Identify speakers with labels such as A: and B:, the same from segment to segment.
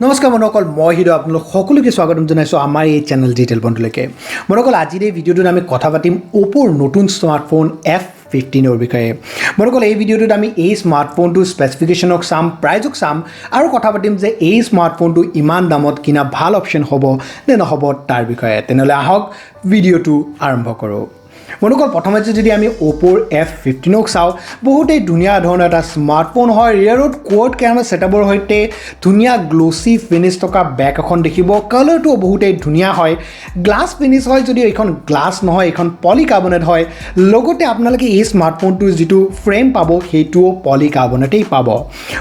A: নমস্কাৰ বন্ধুসকল মই হিৰো আপোনালোক সকলোকে স্বাগতম জনাইছোঁ আমাৰ এই চেনেল ডিটেইল বন্ধুলৈকে বন্ধুসকল আজিৰ এই ভিডিঅ'টোত আমি কথা পাতিম OPPOৰ নতুন স্মাৰ্টফোন F15ৰ বিষয়ে বন্ধুসকল এই ভিডিঅ'টোত আমি এই স্মাৰ্টফোনটোৰ স্পেচিফিকেশ্যনক চাম প্ৰাইজক চাম আৰু কথা পাতিম যে এই স্মাৰ্টফোনটো ইমান দামত কিনা ভাল অপশ্যন হ'ব নে নহ'ব তাৰ বিষয়ে তেনেহ'লে আহক ভিডিঅ'টো আৰম্ভ কৰোঁ বন্ধুসকল প্ৰথমতে যদি আমি OPPOৰ F15ক চাওঁ বহুতেই ধুনীয়া ধৰণৰ এটা স্মাৰ্টফোন হয় ৰিয়াৰত কোৱাড কেমেৰা সেটআপৰ সৈতে ধুনীয়া গ্লসি ফিনিশ থকা বেক এখন দেখিব কালাৰটো বহুতেই ধুনীয়া হয় গ্লাছ ফিনিশ হয় যদি এখন গ্লাছ নহয় এখন পলিকাৰ্বনেট হয় লগতে আপোনালোকে এই স্মাৰ্টফোনটোৰ যেটো ফ্ৰেম পাব সেইটো পলিকাৰ্বনেটেই পাব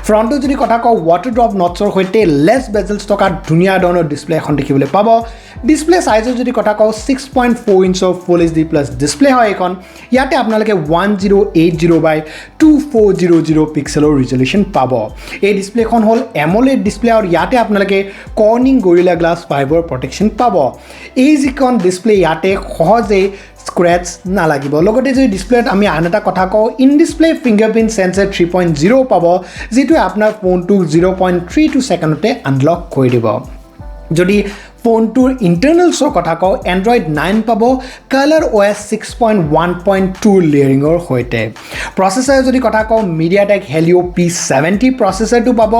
A: ফ্ৰণ্টত যদি কথা কওঁ ৱাটাৰ ড্ৰপ নটছৰ সৈতে লেছ বেজেলছ থকা ধুনীয়া ধৰণৰ ডিসপ্লে এখন দেখিবলৈ পাব ডিসপ্লে সাইজৰ যদি কথা কওঁ 6.4 ইঞ্চৰ ফুল এইচডি প্লাস ডিসপ্লে হয় এখন ইয়াতে আপোনালোকে 1080 by 2400 পিক্সেলৰ ৰিজলিউশন পাব এই ডিসপ্লেখন হল AMOLED ডিসপ্লে আৰু ইয়াতে আপোনালোকে কৰ্নিং গৰিলা গ্লাছ 5ৰ প্ৰটেকচন পাব এই যিখন ডিসপ্লে ইয়াতে সহজে স্ক্ৰেচ না লাগিব লগতে যদি ডিসপ্লেত আমি আন এটা কথা কওঁ ইন ডিসপ্লে ফিংগাৰপ্ৰিন্ট সেন্সৰ 3.0 পাব যেটো আপোনাৰ ফোনটো 0.32 সেকেন্ডতে আনলক কৰি দিব যদি ফোনটোৰ ইন্টাৰনেলছৰ কথা কওঁ Android 9 পাব কালাৰ OS 6.1.2 লেয়াৰিঙৰ সৈতে প্ৰসেসৰ যদি কথা কওঁ MediaTek Helio P70 প্ৰসেসৰটো পাব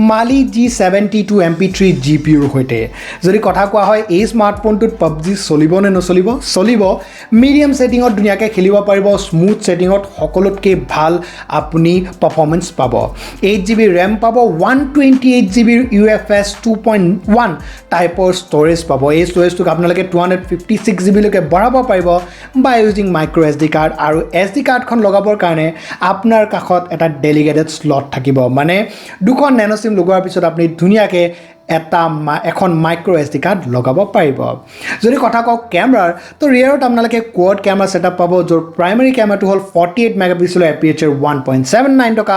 A: Mali G72 MP3 GPU ৰ সৈতে যদি কথা কোৱা হয় এই স্মাৰ্টফোনটোত PUBG চলিব নে নচলিব চলিব মিডিয়াম সেটিংত ধুনীয়াকৈ খেলিব পাৰিব স্মুথ সেটিংত সকলোতকৈ ভাল আপুনি পাৰফৰম্যান্স পাব 8GB RAM পাব 128GB UFS 2.1 টাইপৰ storage পাবো এই স্টোৰেজটোক আপোনালোকে 256GB লৈকে বঢ়াব পাৰিব বাই ইউজিং মাইক্ৰো এসডি কাৰ্ড আৰু এসডি কাৰ্ডখন লগাবৰ কাৰণে আপোনাৰ কাষত এটা ডেলিগেটেড স্লট থাকিব মানে দুখন নেনো সিম লগোৱাৰ পিছত আপুনি ধুনীয়াকৈ এখন মাইক্ৰো এসডি কাৰ্ড লগাব পাৰিব যদি কথা কওঁ কেমেৰাৰ তো ৰিয়াৰত আপোনালোকে কোৱাড কেমেৰা সেটআপ পাব যৰ প্ৰাইমাৰী কেমেৰাটো হল 48 মেগাপিক্সেলৰ এপিএচাৰ 1.79 টকা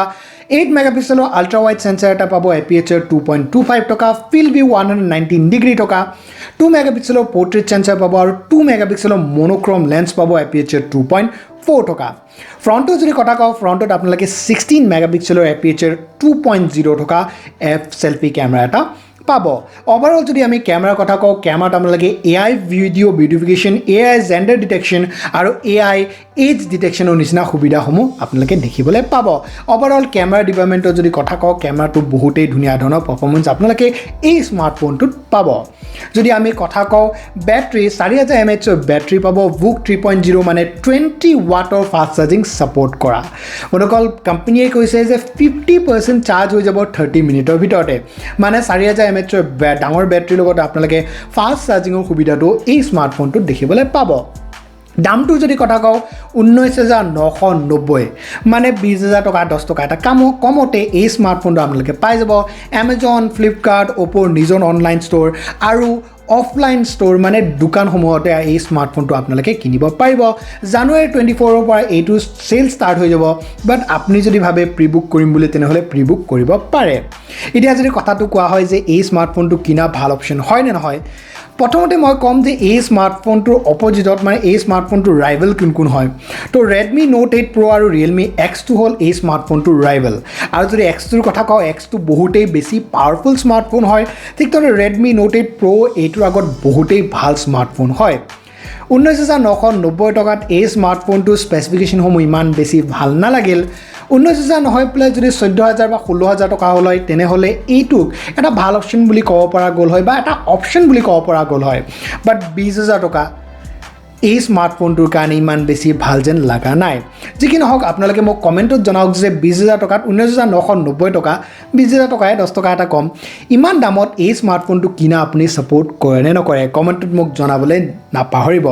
A: 8 মেগাপিক্সেলৰ আল্ট্ৰা ওয়াইড সেন্সৰ এটা পাব এপিএচাৰ 2.25 টকা ফিল্ড ভিউ 119 ডিগ্ৰী টকা 2 মেগাপিক্সেলৰ পোৰ্ট্ৰেইট সেন্সৰ পাব আৰু 2 মেগাপিক্সেলৰ মনোক্ৰম লেন্স পাব এপিএচাৰ 2.4 টকা ফ্ৰণ্টত যদি কথা কওঁ ফ্ৰণ্টত আপোনালোকে 16 মেগাপিক্সেলৰ এপিএচাৰ 2.0 টকা এফ সেলফি কেমেৰা এটা পাব ওভাৰঅল যদি আমি কেমেৰাৰ কথা কওঁ কেমেৰাত আপোনালোকে AI video beautification AI gender detection আৰু AI এজ ডিটেকশনৰ নিচিনা সুবিধাসমূহ আপোনালোকে দেখিবলৈ পাব ওভাৰঅল কেমেৰা ডিপাৰ্টমেন্টৰ যদি কথা কওঁ কেমেৰাটো বহুতেই ধুনীয়া ধৰণৰ পাৰফৰম্যান্স আপোনালোকে এই স্মাৰ্টফোনটোত পাব যদি আমি কথা কওঁ ব্যাটাৰী 4000 mAh ৰ ব্যাটাৰী পাব VOOC 3.0 মানে 20 ওয়াটৰ ফাষ্ট চাৰ্জিং সাপোৰ্ট কৰা বন্ধুসকল কোম্পানীয়ে কৈছে যে 50% চাৰ্জ হৈ যাব 30 মিনিটৰ ভিতৰতে মানে 4000 mAh ৰ ডাঙৰ ব্যাটাৰীৰ লগত আপোনালোকে ফাষ্ট চাৰ্জিংৰ সুবিধাটো এই স্মাৰ্টফোনটোত দেখিবলৈ পাব দামটো যদি কথা কওঁ 19990 মানে 20000 টকা 10 টকা এটা কমতে এই স্মাৰ্টফোনটো আপোনালোকে পাই যাব Amazon Flipkart OPPOৰ নিজৰ অনলাইন ষ্ট'ৰ আৰু অফলাইন ষ্ট'ৰ মানে দোকানসমূহতে এই স্মাৰ্টফোনটো আপোনালোকে কিনিব পাৰিব জানুৱাৰী 24 ৰ পৰা এইটো সেল ষ্টাৰ্ট হৈ যাব বাট আপুনি যদি ভাবে প্ৰি-বুক কৰিম বুলি তেনেহলে প্ৰি-বুক কৰিব পাৰে এতিয়া যদি কথাটো কোৱা হয় যে এই স্মাৰ্টফোনটো কিনা ভাল অপচন হয় নে নহয় প্ৰথমতে মই কম যে এই স্মাৰ্টফোনটোৰ অপজিটত মানে এই স্মাৰ্টফোনটোৰ ৰাইভেল কোন হয় তো Redmi Note 8 Pro আৰু Realme X2 হল এই স্মাৰ্টফোনটোৰ ৰাইভেল আৰু যদি X2 ৰ কথা কওঁ X2 বহুতেই বেছি পাৱাৰফুল স্মাৰ্টফোন হয় ঠিক তেনে Redmi Note 8 Pro এইটোৰ আগত বহুতেই ভাল স্মাৰ্টফোন হয় 19990 টকাত এই স্মাৰ্টফোনটোৰ স্পেচিফিকেশনসমূহ ইমান বেছি ভাল নালাগিল 19000 নহয় প্লাস যদি 14000 বা 16000 টকা হল হয় তেনেহলে এইটোক এটা ভাল অপচন বুলি ক'ব পৰা গ'ল হয় বা এটা অপচন বুলি ক'ব পৰা গ'ল হয় বাট 20000 টকা এই স্মাৰ্টফোনটোৰ কাৰণে ইমান বেছি ভাল যেন লাগা নাই যিকি নহওক আপোনালোকে মোক কমেন্টত জনাওক যে 20000 টকাত 19990 টকা 20000 টকায় 10 টকা এটা কম ইমান দামত এই স্মাৰ্টফোনটো কিনা আপুনি সাপোৰ্ট কৰে নে নকৰে কমেন্টত মোক জনাবলৈ নাপাহৰিব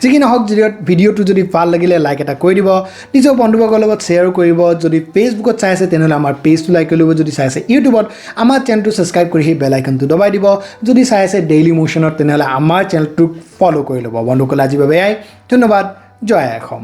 A: যিকি নহওক ভিডিওটো যদি ভাল লাগিলে লাইক এটা কৰি দিব নিজৰ বন্ধুবৰ্গৰ লগত শ্বেয়াৰ কৰিব যদি ফেসবুকত চাই আছে তেনেহলে আমাৰ পেজটো লাইক কৰিব যদি চাই আছে ইউটিউবত আমাৰ চেনেলটো সাবস্ক্ৰাইব কৰি বেল আইকনটো দবাই দিব যদি চাই আছে ডেইলি মোশনত তেনেহলে আমাৰ চেনেলটো ফলো কৰি ল'ব বন্ধুসকল আজি বাবে ধন্যবাদ জয় অসম